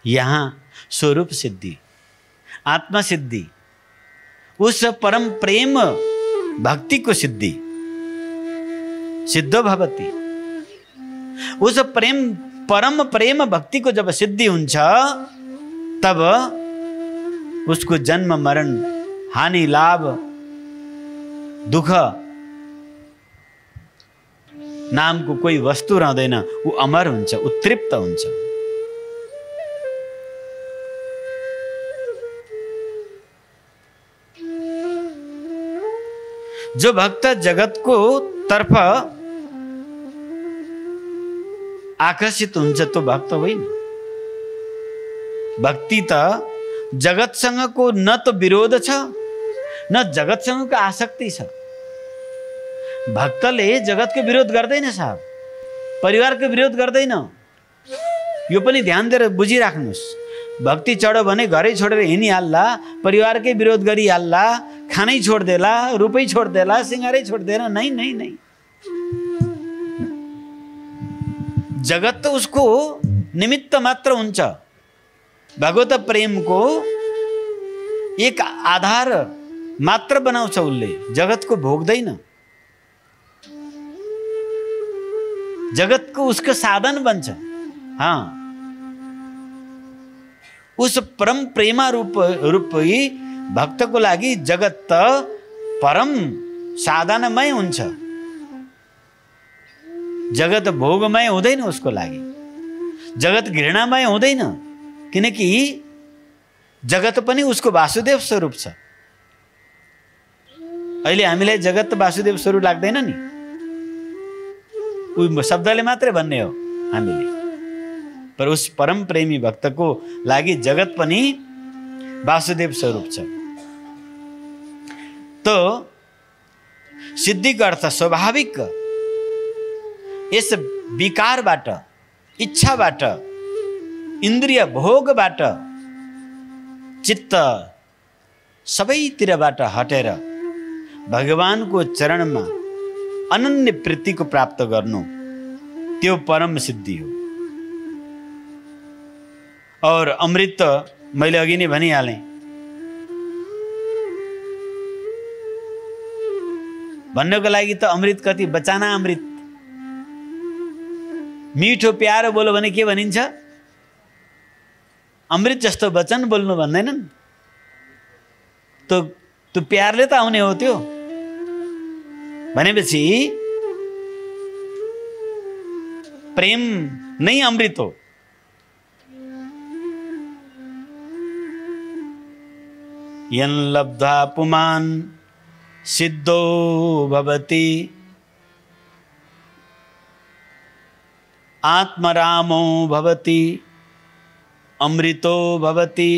यहाँ स्वरूप सिद्धि, आत्मा सिद्धि, उस परम प्रेम भक्ति को सिद्धि, सिद्धो भवति। उस प्रेम, परम प्रेम भक्ति को जब सिद्धि हुन्छ तब उसको जन्म मरण हानि लाभ दुख नामको कोही वस्तु रहँदैन। ऊ अमर हुन्छ, उत्तृप्त हुन्छ। जो भक्त जगत को तर्फ आकर्षित हुन्छ तो भक्त होइन। भक्ति त जगतसँगको न तो विरोध छ न जगतसँगको आसक्ति छ। भक्तले जगतको विरोध गर्दैन साहब, परिवारको विरोध गर्दैन। यो पनि ध्यान दिएर बुझिराख्नुहोस्। भक्ति चढ्यो भने घरै छोडेर हिँडिहाल्ला, परिवारकै विरोध गरिहाल्ला, खानै छोड्देला, रूपै छोड्देला, सिँगारै छोड्देला। नै नै नै, जगत त उसको निमित्त मात्र हुन्छ। भगवत प्रेमको एक आधार मात्र बनाउँछ उसले, जगतको भोग्दैन। जगतको उसको साधन बन्छ। हाँ, उस परम प्रेमा रूपी भक्तको लागि जगत त परम साधनमय हुन्छ। जगत भोगमय हुँदैन उसको लागि, जगत घृणामय हुँदैन, किनकि जगत पनि उसको वासुदेव स्वरूप छ। अहिले हामीलाई जगत वासुदेव स्वरूप लाग्दैन नि, उही शब्दले मात्रै भन्ने हो हामीले। पर उस परम प्रेमी भक्तको लागि जगत पनि वासुदेव स्वरूप छ। तो सिद्धिको अर्थ स्वाभाविक यस विकारबाट, इच्छाबाट, इन्द्रिय भोगबाट चित्त सबैतिरबाट हटेर भगवानको चरणमा अनन्य प्रीतिको प्राप्त गर्नु, त्यो परम सिद्धि हो। और अमृत मैले अघि नै भनिहालेँ, भन्नको लागि त अमृत कति बचाना अमृत। मिठो प्यारो बोलो भने के भनिन्छ? अमृत जस्तो वचन बोल्नु भन्दैनन्। त्यो प्यारले त आउने हो। त्यो भनेपछि प्रेम नै अमृत हो। यन लब्धा पुमान सिद्धो भवति आत्मरामो भवति अमृतो भवति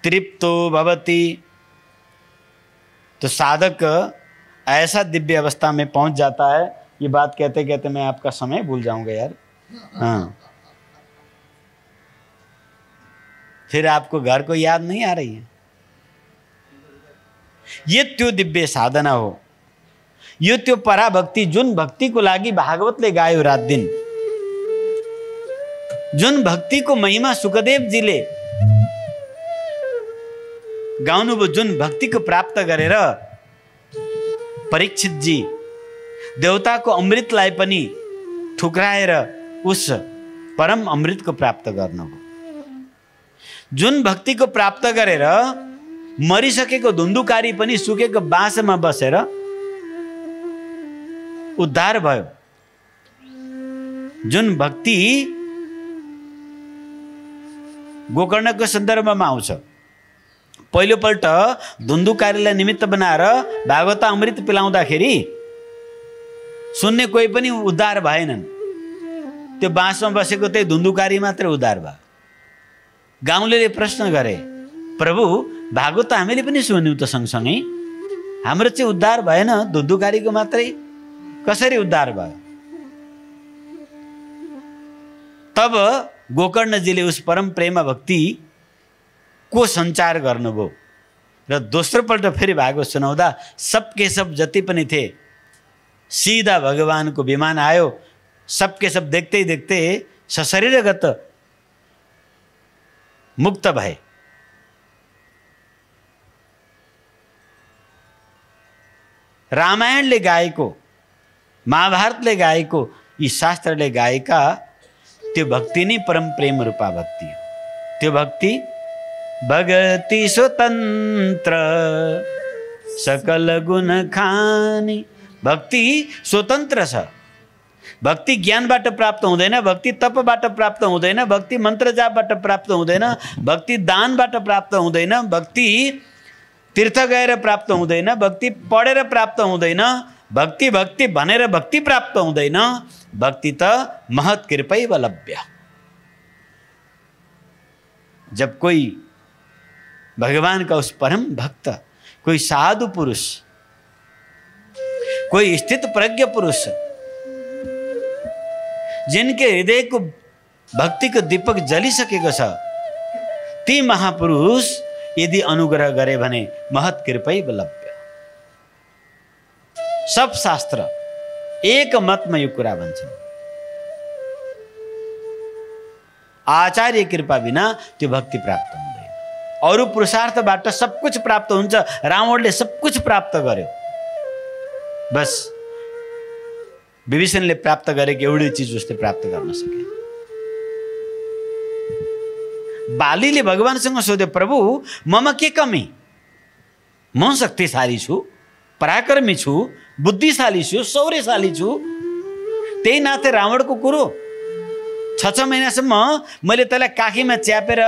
तृप्तो भवति। तो साधक ऐसा दिव्य अवस्था में पहुंच जाता है। ये बात कहते कहते मैं आपका समय भूल जाऊंगा यार। हाँ, फिर आपको घर को याद नहीं आ रही है। ये त्यो दिव्य साधना हो, यो त्यो पराभक्ति, जुन भक्ति को लागि भागवतले गायो रात दिन, जुन भक्ति को महिमा सुखदेव जी ले गाउनु भयो, जुन भक्ति को प्राप्त गरेर परीक्षित जी देवता को अमृतलाई पनि ठुक्राएर उस परम अमृत को प्राप्त गर्नुभयो। जुन भक्ति को प्राप्त गरेर मरिसकेको धुन्धुकारी पनि सुकेको बाँसमा बसेर उद्धार भयो। जुन भक्ति गोकर्णको सन्दर्भमा आउँछ, पहिलोपल्ट धुन्धुकारीलाई निमित्त बनाएर भागवत अमृत पिलाउँदाखेरि सुन्ने कोही पनि उद्धार भएनन्। त्यो बाँसमा बसेको त्यही धुन्धुकारी मात्रै उद्धार भयो। गाउँलेले प्रश्न गरे, प्रभु भागवत हामीले पनि सुन्यौँ त सँगसँगै, हाम्रो चाहिँ उद्धार भएन, धुन्धुकारीको मात्रै कसरी उद्धार भयो? तब गोकर्णजीले उस परम प्रेम भक्ति को संचार गर्नुभयो र दोस्रो पल्ट फेरि भागवत सुनाउँदा सबके सब जति पनि थिए सीधा भगवानको विमान आयो। सबके सब देख्दै देख्दै सशरीरगत मुक्त भए। रामायणले गाएको, महाभारतले गाएको, यी शास्त्रले गाएका त्यो भक्ति नै परम प्रेम रूपा भक्ति हो। त्यो भक्ति भगति स्वतन्त्र सकल गुण खानी। भक्ति स्वतन्त्र छ। भक्ति ज्ञानबाट प्राप्त हुँदैन, भक्ति तपबाट प्राप्त हुँदैन, भक्ति मन्त्र जापबाट प्राप्त हुँदैन, भक्ति दानबाट प्राप्त हुँदैन, भक्ति तीर्थ गएर प्राप्त हुँदैन, भक्ति पढेर प्राप्त हुँदैन, भक्ति भक्ति भनेर भक्ति प्राप्त हुँदैन। भक्ति त महत् कृपैव लभ्य। जब कोई भगवान का उस परम भक्त, कोई साधु पुरुष, कोई स्थित प्रज्ञ पुरुष, जिनके हृदय को भक्ति को दीपक जलिसकेको छ, ती महापुरुष यदि अनुग्रह गरे भने महत् कृपैव लभ्य। सब शास्त्र एक मतमा यो कुरा भन्छन्। आचार्य कृपा बिना त्यो भक्ति प्राप्त हुँदैन। अरु पुरुषार्थबाट सब कुछ प्राप्त हुन्छ। रावणले सब कुछ प्राप्त गर्यो, बस विभीषणले प्राप्त गरेको एउटै चिज उसले प्राप्त गर्न सके। बालीले भगवानसँग सोध्यो, प्रभु ममा के कमी? म शक्तिशाली छु, पराक्रमी छु, बुद्धिशाली छु, शौर्यशाली छु। त्यही नाथे रावणको कुरो 6 महिनासम्म मैले तँलाई काखीमा च्यापेर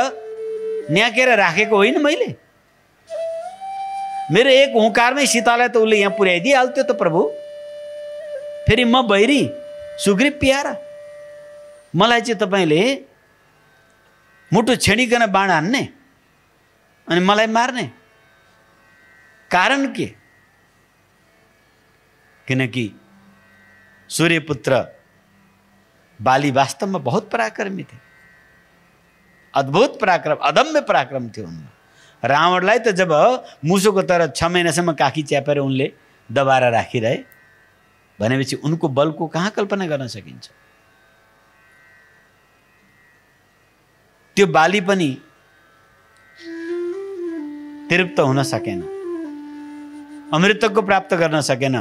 न्याकेर राखेको होइन मैले। मेरो एक हुँकारमै सीतालाई त उसले यहाँ पुर्याइदिइहाल्थ्यो त प्रभु। फेरि म बैरी सुग्रीव प्यारा, मलाई चाहिँ तपाईँले मुटु छेडिकन बाण हान्ने अनि मलाई मार्ने कारण के? किनकि सूर्यपुत्र बाली वास्तवमा बहुत पराक्रमी थे, अद्भुत पराक्रम, अदम्य पराक्रम थियो उनमा। रावणलाई त जब मुसोको तर 6 महिनासम्म काखी च्यापेर उनले दबाएर राखिरहे भनेपछि उनको बलको कहाँ कल्पना गर्न सकिन्छ? त्यो बाली पनि तृप्त हुन सकेन, अमृतको प्राप्त गर्न सकेन।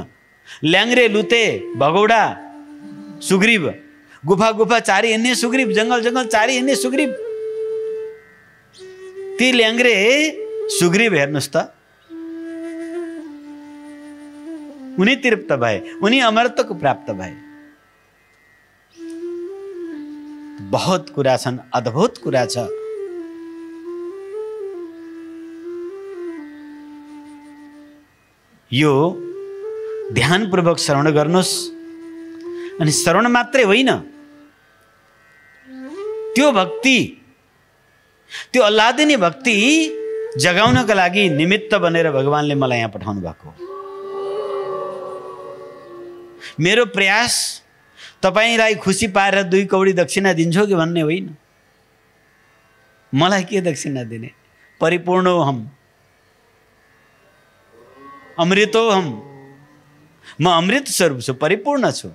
ल्याङ्ग्रे लुते भगौडा सुग्रीव, गुफा गुफा चारी हिँड्ने सुग्रीव, जङ्गल जङ्गल चारी हिँड्ने सुग्रीव, ती ल्याङ्ग्रे सुग्रीव हेर्नुहोस् त, उनी तृप्त भए, उनी अमृतको प्राप्त भए। बहुत कुरा छन्, अद्भुत कुरा छ। यो ध्यानपूर्वक श्रवण गर्नुहोस्। अनि श्रवण मात्रै होइन, त्यो भक्ति, त्यो अल्लादिनी भक्ति जगाउनका लागि निमित्त बनेर भगवानले मलाई यहाँ पठाउनु भएको। मेरो प्रयास तपाईलाई खुसी पारेर 2 कौडी दक्षिणा दिन्छु कि भन्ने होइन। मलाई के दक्षिणा दिने? परिपूर्ण हो हम, अमृतो हम, म अमृत स्वरूप छु, परिपूर्ण छु।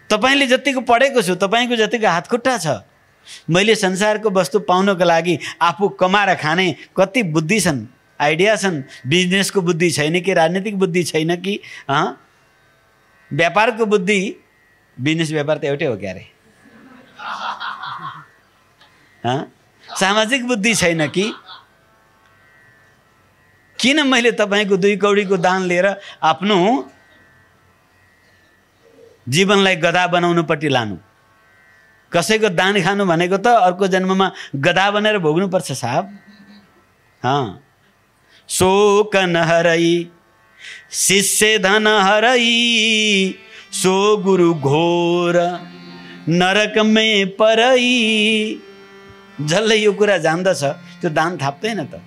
तपाईले जतिको पढेको छु, तपाईको जतिको हातखुट्टा छ, मैले संसारको वस्तु पाउनको लागि आफू कमाएर खाने कति बुद्धि छन्, आइडिया छन्। बिजनेसको बुद्धि छैन कि, राजनीतिक बुद्धि छैन कि, व्यापारको बुद्धि? बिजनेस व्यापार त एउटै हो क्यारे। सामाजिक बुद्धि छैन कि? किन मैले तपाईको 2 कौडीको दान लिएर आफ्नो जीवनलाई गधा बनाउनुपट्टि लानु? कसैको दान खानु भनेको त अर्को जन्ममा गधा बनेर भोग्नुपर्छ साहब। शोक नहरई शिष्य धन हरई, सो गुरु घोर नरक में परई। जसले यो कुरा जान्दछ त्यो दान थाप्दैन त।